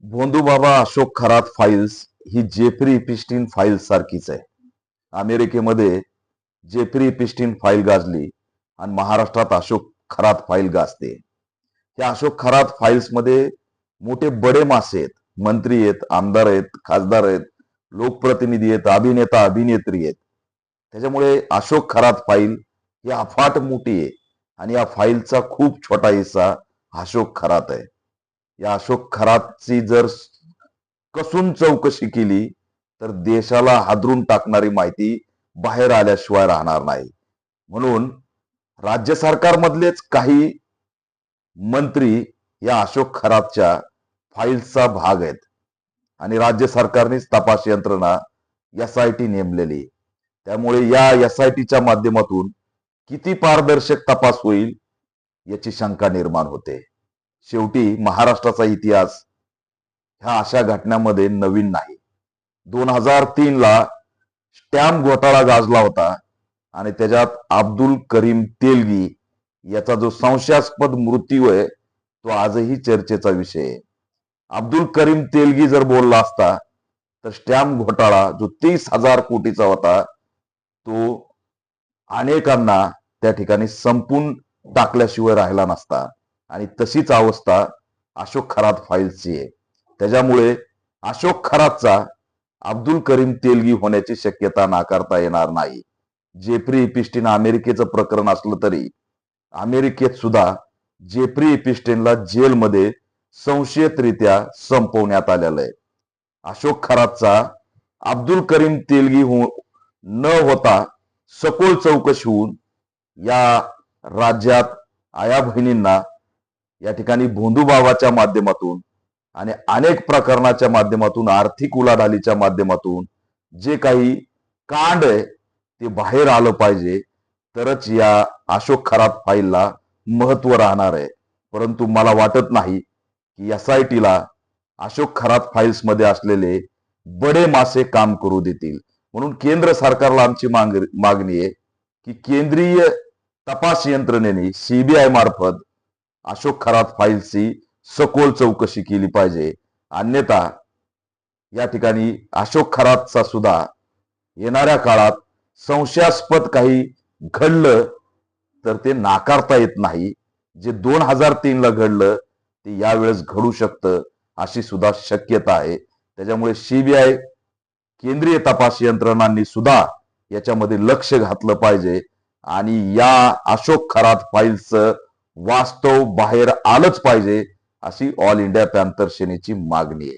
भोंदू बाबा अशोक खरात फाईल्स ही Jeffrey Epstein files सारखीच आहे. अमेरिकेमध्ये जेफ्री इपिस्टीन फाईल गाजली आणि महाराष्ट्रात अशोक खरात फाईल गाजते. या अशोक खरात फाईल्स मध्ये मोठे बडे मासे आहेत. मंत्री आहेत, आमदार आहेत, खासदार आहेत, लोकप्रतिनिधी आहेत, अभिनेता अभिनेत्री आहेत. त्याच्यामुळे अशोक खरात फाईल ही अफाट मोठी आहे आणि या फाईलचा खूप छोटा हिस्सा अशोक खरात आहे. या अशोक खरातची जर कसून चौकशी केली तर देशाला हादरून टाकणारी माहिती बाहेर आल्याशिवाय राहणार नाही. म्हणून राज्य सरकारमधलेच काही मंत्री या अशोक खरातच्या फाईल्सचा भाग आहेत आणि राज्य सरकारनेच तपास यंत्रणा एसआयटी नेमलेली. त्यामुळे या एसआयटीच्या माध्यमातून किती पारदर्शक तपास होईल याची शंका निर्माण होते. शेवटी महाराष्ट्राचा इतिहास ह्या अशा घटनांमध्ये नवीन नाही. 2003 ला स्टॅम्प घोटाळा गाजला होता आणि त्याच्यात अब्दुल करीम तेलगी याचा जो संशयास्पद मृत्यू आहे तो आजही चर्चेचा विषय आहे. अब्दुल करीम तेलगी जर बोलला असता तर स्टॅम्प घोटाळा जो 30,000 कोटीचा होता तो अनेकांना त्या ठिकाणी संपून टाकल्याशिवाय राहिला नसता आणि तशीच अवस्था अशोक खरात फाईल्सची आहे. त्याच्यामुळे अशोक खरातचा अब्दुल करीम तेलगी होण्याची शक्यता नाकारता येणार नाही. जेफ्री इपिस्टीन अमेरिकेचं प्रकरण असलं तरी अमेरिकेत सुद्धा जेफ्री इपिस्टीनला जेलमध्ये संशयितरित्या संपवण्यात आलेलं आहे. अशोक खरातचा अब्दुल करीम तेलगी न होता सखोल चौकशी होऊन या राज्यात आया बहिणींना या ठिकाणी भोंदू बाबाच्या माध्यमातून आणि अनेक प्रकरणाच्या माध्यमातून आर्थिक उलाढालीच्या माध्यमातून जे काही कांड आहे ते बाहेर आलं पाहिजे तरच या अशोक खरात फाईलला महत्व राहणार आहे. परंतु मला वाटत नाही की एसआयटीला अशोक खरात फाईल्स मध्ये असलेले बडे मासे काम करू देतील. म्हणून केंद्र सरकारला आमची मागणी आहे की केंद्रीय तपास यंत्रणेने सीबीआय मार्फत अशोक खरात फाईल्सची सखोल चौकशी केली पाहिजे. अन्यथा या ठिकाणी अशोक खरातचा सुद्धा येणाऱ्या काळात संशयास्पद काही घडलं तर ते नाकारता येत नाही. जे 2003 ला घडलं ते यावेळेस घडू शकतं अशी सुद्धा शक्यता आहे. त्याच्यामुळे सीबीआय केंद्रीय तपास यंत्रणांनी सुद्धा याच्यामध्ये लक्ष घातलं पाहिजे आणि या अशोक खरात फाईल्सचं वास्तव बाहेर आलंच पाहिजे अशी ऑल इंडिया पॅन्थर सेनेची मागणी आहे.